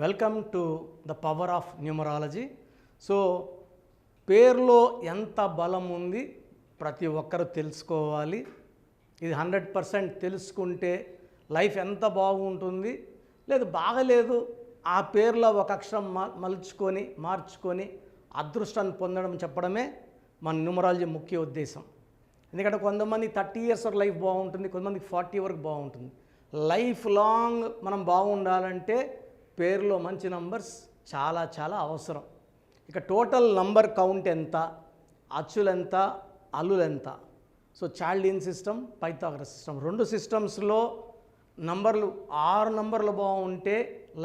Welcome to the power of numerology. So పేరులో ఎంత బలం ఉంది ప్రతి ఒక్కరు తెలుసుకోవాలి. ఇది 100% తెలుసుకుంటే లైఫ్ ఎంత బాగుంటుంది, లేదు బాగలేదు ఆ పేరులో ఒక అక్షరం మార్చుకొని అదృష్టాన్ని పొందడం చెప్పడమే మన న్యూమరాలజీ ముఖ్య ఉద్దేశం. ఎందుకంటే కొంతమంది 30 years వరకు లైఫ్ బాగుంటుంది, కొంతమందికి 40 వరకు బాగుంటుంది. లైఫ్ లాంగ్ మనం బాగుండాలంటే పేరులో మంచి నంబర్స్ చాలా చాలా అవసరం. ఇక టోటల్ నంబర్ కౌంట్ ఎంత, అచ్చులెంత, అల్లులెంత. So Chaldean system, Pythagoras system, రెండు సిస్టమ్స్లో నంబర్లు 6 నంబర్లు బాగుంటే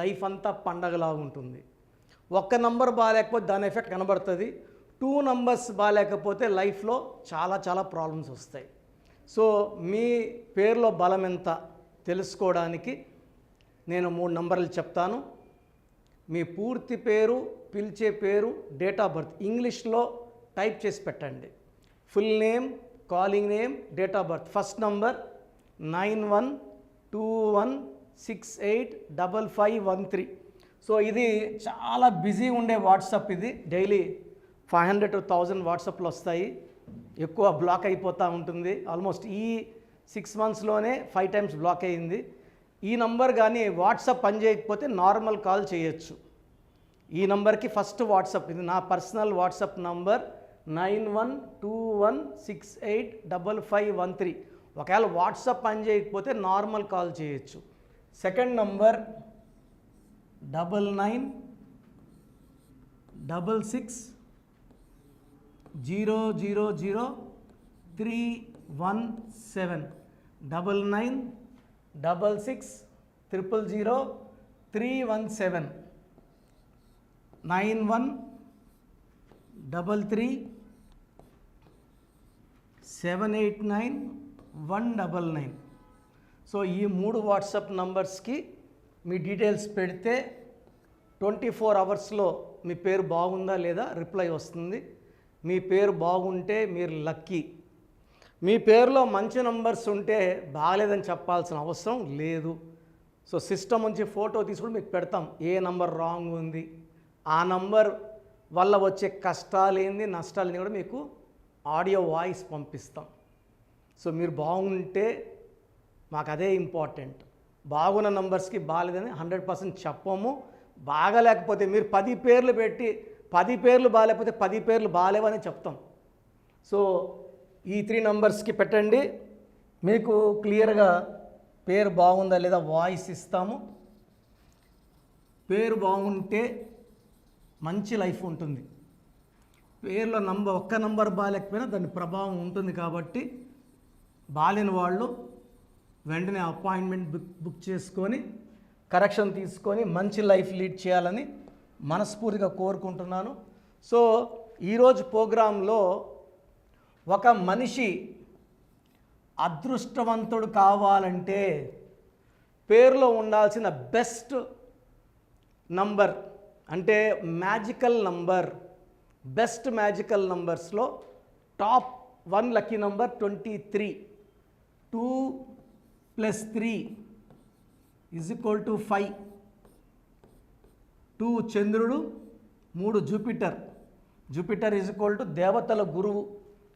లైఫ్ అంతా పండగలాగా ఉంటుంది. ఒక్క నంబర్ బాగాలేకపోతే దాని ఎఫెక్ట్ కనబడుతుంది. 2 నంబర్స్ బాగాలేకపోతే లైఫ్లో చాలా చాలా ప్రాబ్లమ్స్ వస్తాయి. సో మీ పేరులో బలం ఎంత తెలుసుకోవడానికి నేను 3 నంబర్లు చెప్తాను. మీ పూర్తి పేరు, పిలిచే పేరు, డేట్ ఆఫ్ బర్త్ ఇంగ్లీష్లో టైప్ చేసి పెట్టండి. Full name, calling name, date of birth. First number 9121685513. So ఇది చాలా బిజీ ఉండే వాట్సాప్. ఇది డైలీ 500 to 1000 వాట్సాప్లు వస్తాయి. ఎక్కువ బ్లాక్ అయిపోతూ ఉంటుంది. ఆల్మోస్ట్ ఈ 6 monthsలోనే 5 times బ్లాక్ అయ్యింది. ఈ నంబర్ కానీ వాట్సాప్ పనిచేయకపోతే నార్మల్ కాల్ చేయొచ్చు. ఈ నంబర్కి ఫస్ట్ వాట్సాప్, ఇది నా పర్సనల్ వాట్సాప్ నంబర్ 9121685513. ఒకవేళ వాట్సాప్ పనిచేయకపోతే నార్మల్ కాల్ చేయొచ్చు. Second number 9966000317 9966000317 9133789199. సో ఈ 3 వాట్సాప్ నంబర్స్కి మీ డీటెయిల్స్ పెడితే 24 hours మీ పేరు బాగుందా లేదా రిప్లై వస్తుంది. మీ పేరు బాగుంటే మీరు లక్కీ. మీ పేరులో మంచి నంబర్స్ ఉంటే బాగాలేదని చెప్పాల్సిన అవసరం లేదు. సో సిస్టమ్ నుంచి ఫోటో తీసుకుని మీకు పెడతాం, ఏ నంబర్ రాంగ్ ఉంది, ఆ నంబర్ వల్ల వచ్చే కష్టాలు ఏంది, నష్టాలని కూడా మీకు ఆడియో వాయిస్ పంపిస్తాం. సో మీరు బాగుంటే మాకు అదే ఇంపార్టెంట్. బాగున్న నంబర్స్కి బాగాలేదని 100% చెప్పము. బాగలేకపోతే మీరు 10 పేర్లు పెట్టి 10 పేర్లు బాగాలేకపోతే 10 పేర్లు బాగాలేవని చెప్తాం. సో ఈ 3 నంబర్స్కి పెట్టండి, మీకు క్లియర్గా పేరు బాగుందా లేదా వాయిస్ ఇస్తాము. పేరు బాగుంటే మంచి లైఫ్ ఉంటుంది. పేరులో ఒక్క నంబర్ బాగాలేకపోయినా దాని ప్రభావం ఉంటుంది. కాబట్టి బాలేని వాళ్ళు వెంటనే అపాయింట్మెంట్ బుక్ చేసుకొని కరెక్షన్ తీసుకొని మంచి లైఫ్ లీడ్ చేయాలని మనస్ఫూర్తిగా కోరుకుంటున్నాను. సో ఈరోజు ప్రోగ్రాంలో ఒక మనిషి అదృష్టవంతుడు కావాలంటే పేరులో ఉండాల్సిన బెస్ట్ నంబర్ అంటే మ్యాజికల్ నంబర్, బెస్ట్ మ్యాజికల్ నంబర్స్లో టాప్ 1 లక్కీ నంబర్ 23. 2 + 3 = 5. 2 చంద్రుడు, 3 జూపిటర్. జూపిటర్ = దేవతల గురువు,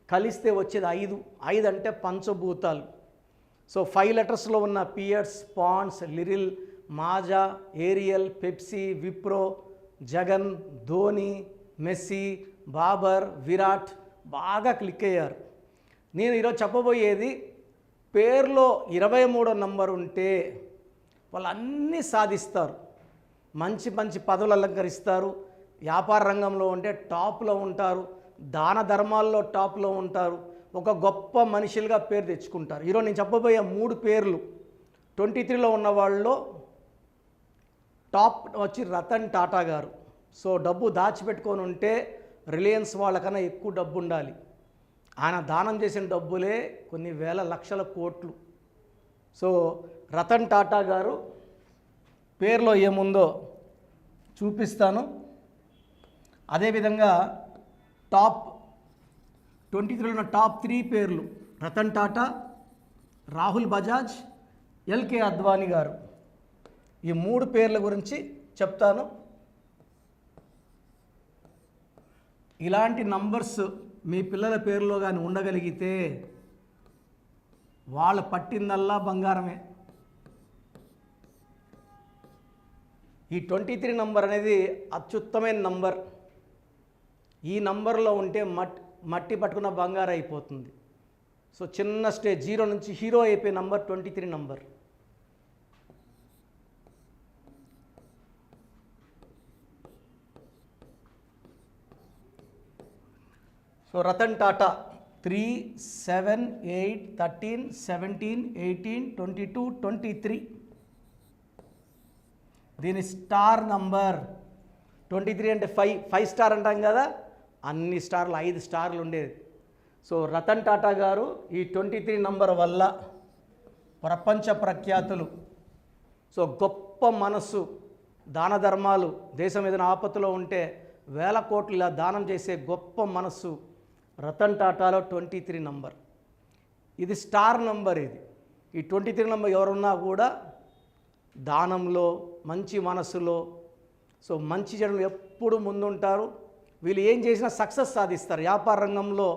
కలిస్తే వచ్చేది 5. 5 అంటే పంచభూతాలు. సో 5 letters ఉన్న Pears, Pond's, Liril, Maaza, Ariel, Pepsi, Wipro, Jagan, Dhoni, Messi, Babar, Virat బాగా క్లిక్ అయ్యారు. నేను ఈరోజు చెప్పబోయేది పేరులో 23వ నంబర్ ఉంటే వాళ్ళు అన్నీ సాధిస్తారు. మంచి మంచి పదవులు అలంకరిస్తారు. వ్యాపార రంగంలో ఉంటే టాప్లో ఉంటారు. దాన ధర్మాల్లో టాప్లో ఉంటారు. ఒక గొప్ప మనుషులుగా పేరు తెచ్చుకుంటారు. ఈరోజు నేను చెప్పబోయే 3 పేర్లు 23లో ఉన్న వాళ్ళలో టాప్ వచ్చి రతన్ టాటా గారు. సో డబ్బు దాచిపెట్టుకొని ఉంటే రిలయన్స్ వాళ్ళకన్నా ఎక్కువ డబ్బు ఉండాలి. ఆయన దానం చేసిన డబ్బులే కొన్ని వేల లక్షల కోట్లు. సో రతన్ టాటా గారు పేరులో ఏముందో చూపిస్తాను. అదేవిధంగా టాప్ 23లో ఉన్న టాప్ 3 పేర్లు రతన్ టాటా, రాహుల్ బజాజ్, ఎల్కే అద్వానీ గారు. ఈ 3 పేర్ల గురించి చెప్తాను. ఇలాంటి నంబర్స్ మీ పిల్లల పేరులో కానీ ఉండగలిగితే వాళ్ళు పట్టిందల్లా బంగారమే. ఈ 23 నంబర్ అనేది అత్యుత్తమైన నంబర్. ఈ నంబర్లో ఉంటే మట్టి పట్టుకున్న బంగారం అయిపోతుంది. సో చిన్న స్టేజ్ 0 నుంచి హీరో అయిపోయే number 23 number. So Ratan Tata 3, 7, 8, 13, 17, 18, 22, 23. దీని స్టార్ నంబర్ 23 అంటే 5 స్టార్ అంటాం కదా, అన్ని స్టార్లు 5 స్టార్లు ఉండేది. సో రతన్ టాటా గారు ఈ 23 నంబర్ వల్ల ప్రపంచ ప్రఖ్యాతులు. సో గొప్ప మనస్సు, దాన ధర్మాలు, దేశం ఏదైనా ఆపత్తులో ఉంటే వేల కోట్లు ఇలా దానం చేసే గొప్ప మనస్సు రతన్ టాటాలో 23 నంబర్. ఇది స్టార్ నంబర్. ఈ 23 నంబర్ ఎవరున్నా కూడా దానంలో, మంచి మనసులో, సో మంచి జనులు ఎప్పుడు ముందుంటారు. వీళ్ళు ఏం చేసినా సక్సెస్ సాధిస్తారు. వ్యాపార రంగంలో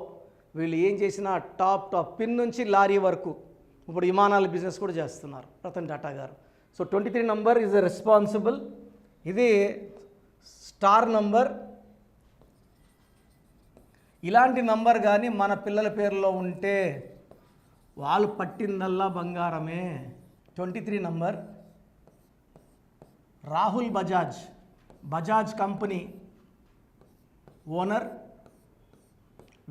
వీళ్ళు ఏం చేసినా టాప్ పిన్ నుంచి లారీ వరకు, ఇప్పుడు విమానాల బిజినెస్ కూడా చేస్తున్నారు రతన్ టాటా గారు. So 23 number is responsible. ఇది స్టార్ నంబర్. ఇలాంటి నంబర్ కానీ మన పిల్లల పేరులో ఉంటే వాళ్ళు పట్టిందల్లా బంగారమే. 23 number. Rahul Bajaj company owner,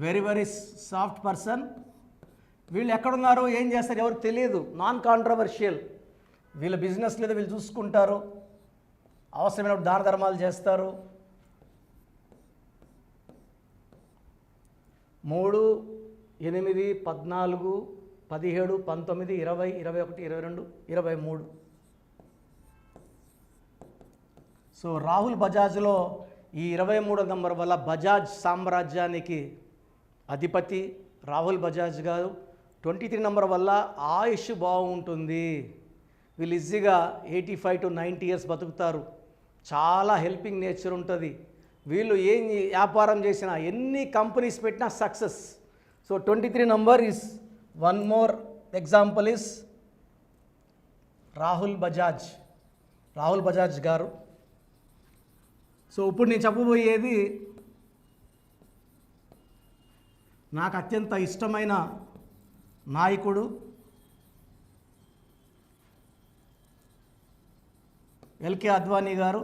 very soft person. వీళ్ళు ఎక్కడున్నారో ఏం చేస్తారు ఎవరికి తెలియదు. Non controversial. వీళ్ళ బిజినెస్ లేదా వీళ్ళు చూసుకుంటారు, అవసరమైన దాన ధర్మాలు చేస్తారు. 3, 8, 14, 17, 19, 20, 21, 22, 23. సో రాహుల్ బజాజ్లో ఈ 23 నంబర్ వల్ల బజాజ్ సామ్రాజ్యానికి అధిపతి రాహుల్ బజాజ్ గారు. 23 నంబర్ వల్ల ఆయుష్ బాగుంటుంది. వీళ్ళు ఈజీగా 85 to 90 ఇయర్స్ బతుకుతారు. చాలా హెల్పింగ్ నేచర్ ఉంటుంది. వీళ్ళు ఏం వ్యాపారం చేసినా, ఎన్ని కంపెనీస్ పెట్టినా success. So 23 number is one more example is Rahul Bajaj గారు. సో ఇప్పుడు నేను చెప్పబోయేది నాకు అత్యంత ఇష్టమైన నాయకుడు ఎల్కే అద్వానీ గారు.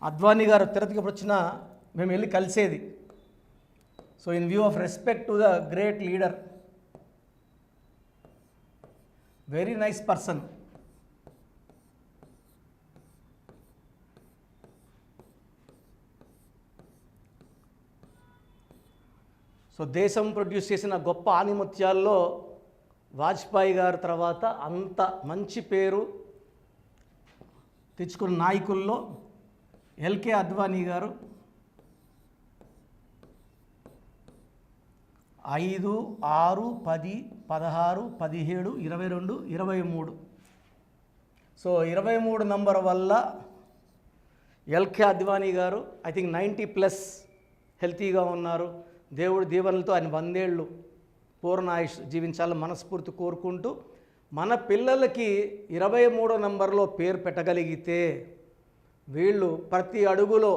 అద్వానీ గారు తిరుపతికి వచ్చినా మేము వెళ్ళి కలిసేది. So in view of respect to the great leader, very nice person. So దేశం ప్రొడ్యూస్ చేసిన గొప్ప ఆణిముత్యాల్లో వాజ్పేయి గారి తర్వాత అంత మంచి పేరు తెచ్చుకున్న నాయకుల్లో ఎల్కే అద్వానీ గారు. 5, 6, 10, 16, 17, 22, 23. సో 23 నంబర్ వల్ల ఎల్కే అద్వానీ గారు ఐ థింక్ 90+ హెల్తీగా ఉన్నారు. దేవుడి దీవెనలతో ఆయన 100 ఏళ్ళు పూర్ణ ఆయుష్ జీవించాలని మనస్ఫూర్తి కోరుకుంటూ, మన పిల్లలకి 23 నంబర్లో పేరు పెట్టగలిగితే వీళ్ళు ప్రతి అడుగులో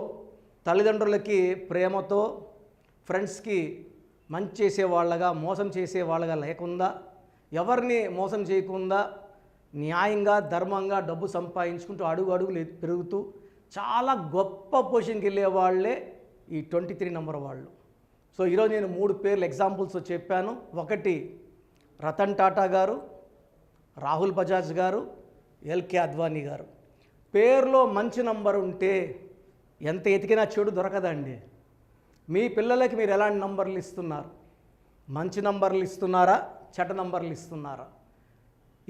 తల్లిదండ్రులకి ప్రేమతో, ఫ్రెండ్స్కి మంచి చేసేవాళ్ళగా, మోసం చేసేవాళ్ళగా లేకుండా, ఎవరిని మోసం చేయకుండా న్యాయంగా, ధర్మంగా డబ్బు సంపాదించుకుంటూ అడుగులు పెరుగుతూ చాలా గొప్ప పొజిషన్కి వెళ్ళే వాళ్ళే ఈ 23 నంబర్ వాళ్ళు. సో ఈరోజు నేను 3 పేర్లు ఎగ్జాంపుల్స్ చెప్పాను. 1 రతన్ టాటా గారు, రాహుల్ బజాజ్ గారు, ఎల్కే అద్వానీ గారు. పేరులో మంచి నంబర్ ఉంటే ఎంత ఎతికినా చెడు దొరకదండి. మీ పిల్లలకి మీరు ఎలాంటి నంబర్లు ఇస్తున్నారు? మంచి నంబర్లు ఇస్తున్నారా, చెడ్డ నంబర్లు ఇస్తున్నారా?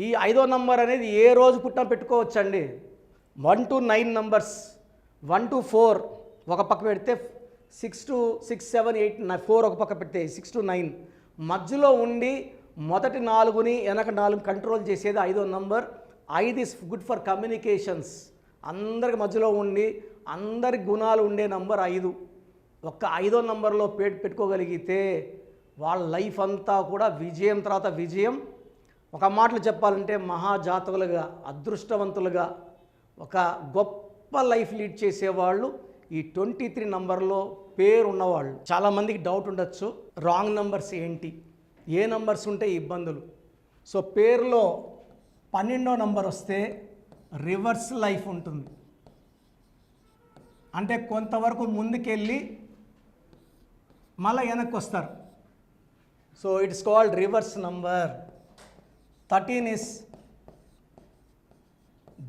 ఈ 5వ నంబర్ అనేది ఏ రోజు పుట్టినా పెట్టుకోవచ్చండి. 1 to 9 నంబర్స్, 1 to 4 ఒక పక్క పెడితే 6 to 6, 7, 8, 4 ఒక పక్క పెడితే 6 to 9 మధ్యలో ఉండి మొదటి 4ని వెనక 4 కంట్రోల్ చేసేది 5వ number. 5 is good for communications, అందరికి మధ్యలో ఉండి అందరి గుణాలు ఉండే నంబర్ 5. ఒక్క 5వ నంబర్లో పెట్టుకోగలిగితే వాళ్ళ లైఫ్ అంతా కూడా విజయం తర్వాత విజయం. ఒక మాటలు చెప్పాలంటే మహాజాతకులుగా, అదృష్టవంతులుగా, ఒక గొప్ప లైఫ్ లీడ్ చేసేవాళ్ళు ఈ 23 నంబర్లో పేరు ఉన్నవాళ్ళు. చాలామందికి డౌట్ ఉండొచ్చు, రాంగ్ నంబర్స్ ఏంటి, ఏ నంబర్స్ ఉంటే ఇబ్బందులు. సో పేరులో 12వ నంబర్ వస్తే రివర్స్ లైఫ్ ఉంటుంది. అంటే కొంతవరకు ముందుకెళ్ళి మళ్ళీ వెనక్కి వస్తారు. So it's called reverse number. 13 is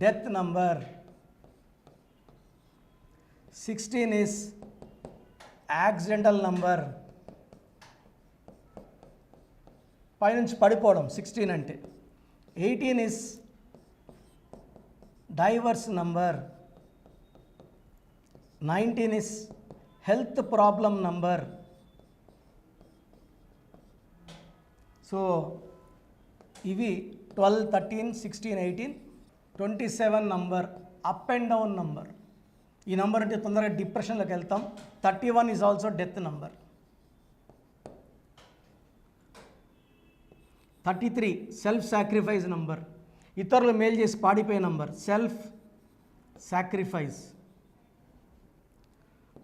death number. 16 is accidental number. పైనుంచి పడిపోవడం 16 అంటే. 18 is diverse number. 19 is health problem number. So ఇవి 12, 13, 16, 18, 27 number up and down number. ఈ నంబర్ అంటే తొందరగా డిప్రెషన్లోకి వెళ్తాం. 31 is also death number. 33 self sacrifice number, ఇతరులు మేలు చేసి పాడిపోయే నంబర్, సెల్ఫ్ సాక్రిఫైస్.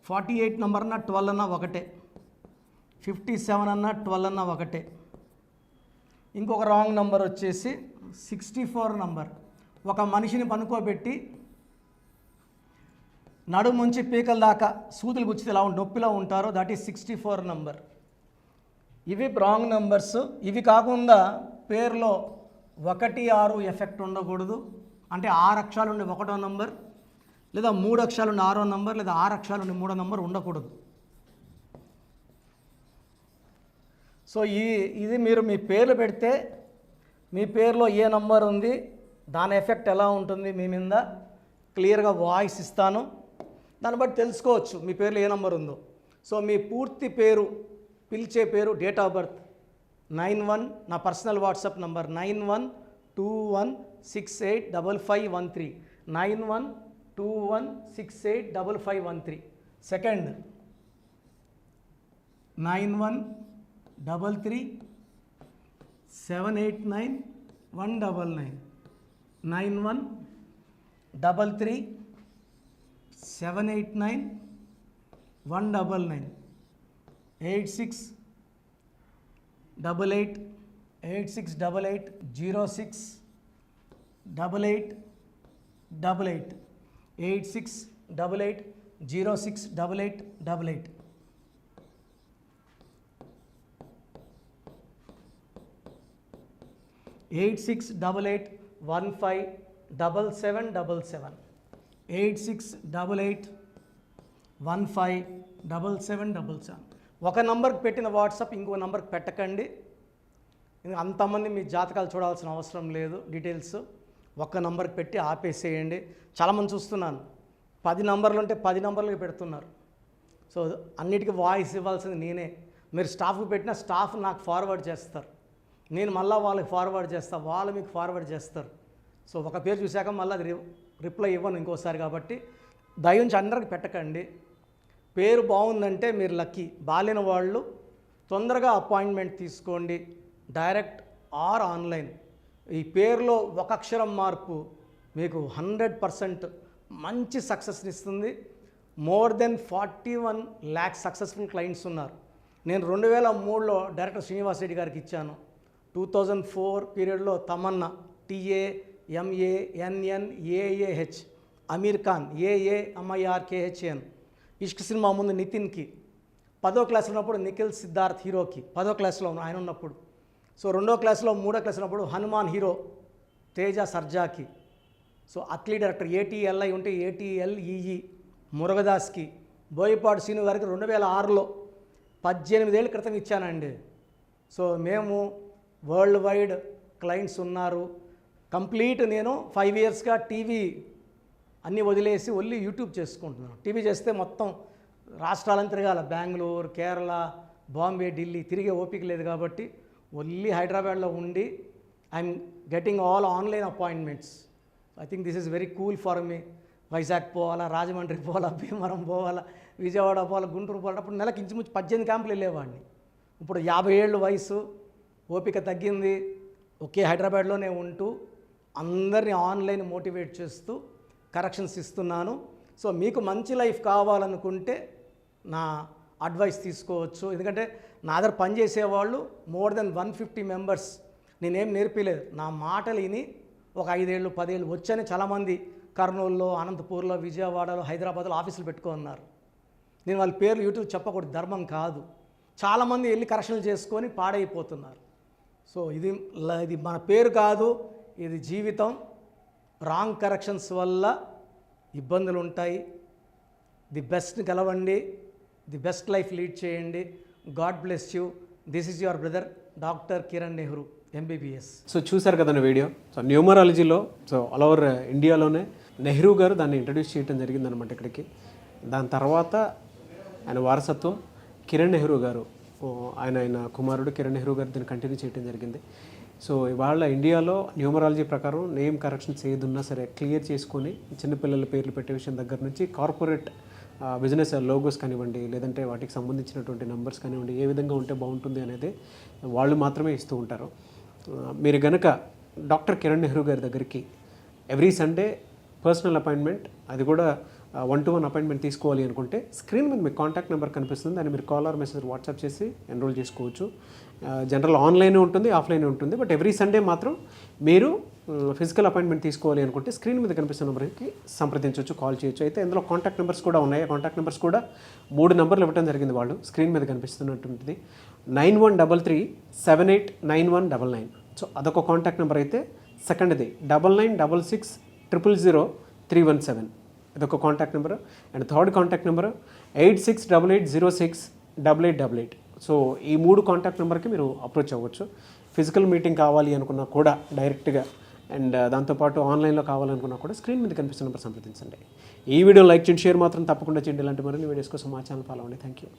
48 నంబర్ అన్న 12 అన్న ఒకటే, 57 అన్న 12 అన్న ఒకటే. ఇంకొక రాంగ్ నంబర్ వచ్చేసి 64 నంబర్. ఒక మనిషిని పనుకోబెట్టి నడుము నుంచి పీకల దాకా సూదులు గుచ్చితే ఎలా నొప్పిలో ఉంటారో, దట్ ఈస్ 64 నంబర్. ఇవి రాంగ్ నంబర్స్. ఇవి కాకుండా పేరులో 1, 6 ఎఫెక్ట్ ఉండకూడదు. అంటే 6 అక్షరాలు ఉండే 1వ నంబర్, లేదా 3 అక్షరాలు ఉండే 6వ నంబర్, లేదా 6 అక్షరాలు ఉండే 3వ నంబర్ ఉండకూడదు. సో ఇది మీరు మీ పేర్లు పెడితే మీ పేరులో ఏ నంబర్ ఉంది, దాని ఎఫెక్ట్ ఎలా ఉంటుంది మీ మీద క్లియర్గా వాయిస్ ఇస్తాను. దాన్ని బట్టి తెలుసుకోవచ్చు మీ పేరులో ఏ నంబర్ ఉందో. సో మీ పూర్తి పేరు, పిలిచే పేరు, డేట్ ఆఫ్ బర్త్ 91, నా పర్సనల్ వాట్సాప్ నంబర్ 9121685513, 9121685513. సెకండ్ 9133789199, 9133789199, 86888688068888, 8688068888. 8688157777, 8688157777. ఒక నంబర్కి పెట్టిన వాట్సాప్ ఇంకో నంబర్కి పెట్టకండి. అంతమంది మీ జాతకాలు చూడాల్సిన అవసరం లేదు. డీటెయిల్స్ ఒక్క నంబర్కి పెట్టి ఆపేసేయండి. చాలామంది చూస్తున్నాను 10 నంబర్లు ఉంటే 10 నంబర్లకి పెడుతున్నారు. సో అన్నిటికీ వాయిస్ ఇవ్వాల్సింది నేనే. మీరు స్టాఫ్కి పెట్టినా స్టాఫ్ నాకు ఫార్వర్డ్ చేస్తారు, నేను మళ్ళీ వాళ్ళకి ఫార్వర్డ్ చేస్తాను, వాళ్ళు మీకు ఫార్వర్డ్ చేస్తారు. సో ఒక పేరు చూశాక మళ్ళీ అది రిప్లై ఇవ్వను ఇంకోసారి. కాబట్టి దయించి అందరికి పెట్టకండి. పేరు బాగుందంటే మీరు లక్కీ. బాలేని వాళ్ళు తొందరగా అపాయింట్మెంట్ తీసుకోండి, డైరెక్ట్ ఆర్ ఆన్లైన్. ఈ పేరులో ఒక అక్షరం మార్పు మీకు 100% మంచి సక్సెస్ని ఇస్తుంది. More than 41 lakhs successful clients ఉన్నారు. నేను 2003లో డైరెక్టర్ శ్రీనివాస్ రెడ్డి గారికి ఇచ్చాను. 2004 పీరియడ్లో తమన్నా, TAMANNAAH, అమీర్ ఖాన్, AAMIRKHAN, ఇష్క్ సినిమా ముందు నితిన్కి, 10వ క్లాస్ ఉన్నప్పుడు నిఖిల్ సిద్ధార్థ్ హీరోకి, 10వ క్లాస్లో ఆయన ఉన్నప్పుడు. సో 2వ క్లాస్లో 3వ క్లాస్ ఉన్నప్పుడు హనుమాన్ హీరో తేజ సర్జాకి. సో అథ్లీ డైరెక్టర్ ATLI ఉంటే ATLEE మురుగదాస్కి, బోయపాటి శ్రీను గారికి 2006లో 18 ఏళ్ళ క్రితం ఇచ్చానండి. సో మేము వరల్డ్ వైడ్ క్లయింట్స్ ఉన్నారు. కంప్లీట్ నేను 5 yearsగా టీవీ అన్నీ వదిలేసి ఓన్లీ యూట్యూబ్ చేసుకుంటున్నాను. టీవీ చేస్తే మొత్తం రాష్ట్రాలను తిరగాల, బెంగళూరు, కేరళ, బాంబే, ఢిల్లీ తిరిగే ఓపిక లేదు. కాబట్టి ఓన్లీ హైదరాబాద్లో ఉండి I'm getting all online appointments. I think this is very cool for me. Vizag పోవాలా, రాజమండ్రి పోవాలా, భీమవరం పోవాలా, విజయవాడ పోవాలా, గుంటూరు పోవాలా. అప్పుడు నెలకి ఇంచుమించు 18 క్యాంపులు వెళ్ళేవాడిని. ఇప్పుడు 50 ఏళ్ళు వయసు, ఓపిక తగ్గింది. ఒకే హైదరాబాద్లోనే ఉంటూ అందరినీ ఆన్లైన్ మోటివేట్ చేస్తూ కరెక్షన్స్ ఇస్తున్నాను. సో మీకు మంచి లైఫ్ కావాలనుకుంటే నా అడ్వైస్ తీసుకోవచ్చు. ఎందుకంటే నా దగ్గర పనిచేసేవాళ్ళు మోర్ దెన్ 150 మెంబర్స్. నేనేం నేర్పిలేదు, నా మాటలు విని ఒక 5 ఏళ్ళు 10 ఏళ్ళు వచ్చని చాలామంది కర్నూలులో, అనంతపూర్లో, విజయవాడలో, హైదరాబాద్లో ఆఫీసులు పెట్టుకున్నారు. నేను వాళ్ళ పేర్లు యూట్యూబ్ చెప్పకూడదు, ధర్మం కాదు. చాలామంది వెళ్ళి కరెక్షన్లు చేసుకొని పాడైపోతున్నారు. సో ఇది మన పేరు కాదు, ఇది జీవితం. రాంగ్ కరెక్షన్స్ వల్ల ఇబ్బందులు ఉంటాయి. ది బెస్ట్ గెలవండి, ది బెస్ట్ లైఫ్ లీడ్ చేయండి. God bless you. This is your brother doctor Kiran Nehru, MBBS. So చూసారు కదా వీడియో. సో న్యూమరాలజీలో సో ఆల్ ఓవర్ ఇండియాలోనే నెహ్రూ గారు దాన్ని ఇంట్రడ్యూస్ చేయడం జరిగిందనమాట ఇక్కడికి. దాని తర్వాత ఆయన వారసత్వం కిరణ్ నెహ్రూ గారు, ఆయన కుమారుడు కిరణ్ నెహ్రూ గారు దీన్ని కంటిన్యూ చేయడం జరిగింది. సో ఇవాళ ఇండియాలో న్యూమరాలజీ ప్రకారం నేమ్ కరెక్షన్స్ ఏదున్నా సరే క్లియర్ చేసుకొని చిన్నపిల్లల పేర్లు పెట్టే విషయం దగ్గర నుంచి కార్పొరేట్ బిజినెస్ లోగోస్ కానివ్వండి, లేదంటే వాటికి సంబంధించినటువంటి నెంబర్స్ కానివ్వండి, ఏ విధంగా ఉంటే బాగుంటుంది అనేది వాళ్ళు మాత్రమే ఇస్తూ ఉంటారు. మీరు గనక డాక్టర్ కిరణ్ నెహ్రూ గారి దగ్గరికి ఎవ్రీ సండే పర్సనల్ అపాయింట్మెంట్, అది కూడా 1-to-1 అపాయింట్మెంట్ తీసుకోవాలి అనుకుంటే స్క్రీన్ మీద మీకు కాంటాక్ట్ నెంబర్ కనిపిస్తుంది. దాన్ని మీరు కాల్ ఆర్ మెసేజ్ వాట్సాప్ చేసి ఎన్రోల్ చేసుకోవచ్చు. జనరల్ ఆన్లైన్ ఉంటుంది, ఆఫ్లైన్ ఉంటుంది. బట్ ఎవ్రీ సండే మాత్రం మీరు ఫిజికల్ అపాయింట్మెంట్ తీసుకోవాలి అనుకుంటే స్క్రీన్ మీద కనిపిస్తున్న నెంబర్కి సంప్రదించవచ్చు, కాల్ చేయొచ్చు. అయితే ఇందులో కాంటాక్ట్ నెంబర్స్ కూడా ఉన్నాయి. కాంటాక్ట్ నెంబర్స్ కూడా 3 నెంబర్లు ఇవ్వడం జరిగింది వాళ్ళు. స్క్రీన్ మీద కనిపిస్తున్నటువంటిది 9133789199. సో అదొక కాంటాక్ట్ నెంబర్ అయితే, సెకండ్ది 9966000317, ఇదొక contact number. And third contact number 8688068888. So ఈ 3 కాంటాక్ట్ నెంబర్కి మీరు అప్రోచ్ అవ్వచ్చు. ఫిజికల్ మీటింగ్ కావాలి అనుకున్నా కూడా డైరెక్ట్గా, అండ్ దాంతోపాటు ఆన్లైన్లో కావాలనుకున్నా కూడా స్క్రీన్ మీద కనిపిస్తున్న నెంబర్ సంప్రదించండి. ఈ వీడియో లైక్ చేయండి, షేర్ మాత్రం తప్పకుండా చేయండి. ఇలాంటి మరిన్ని వీడియోస్ కోసం మా ఛానల్ ఫాలో అవ్వండి. Thank you.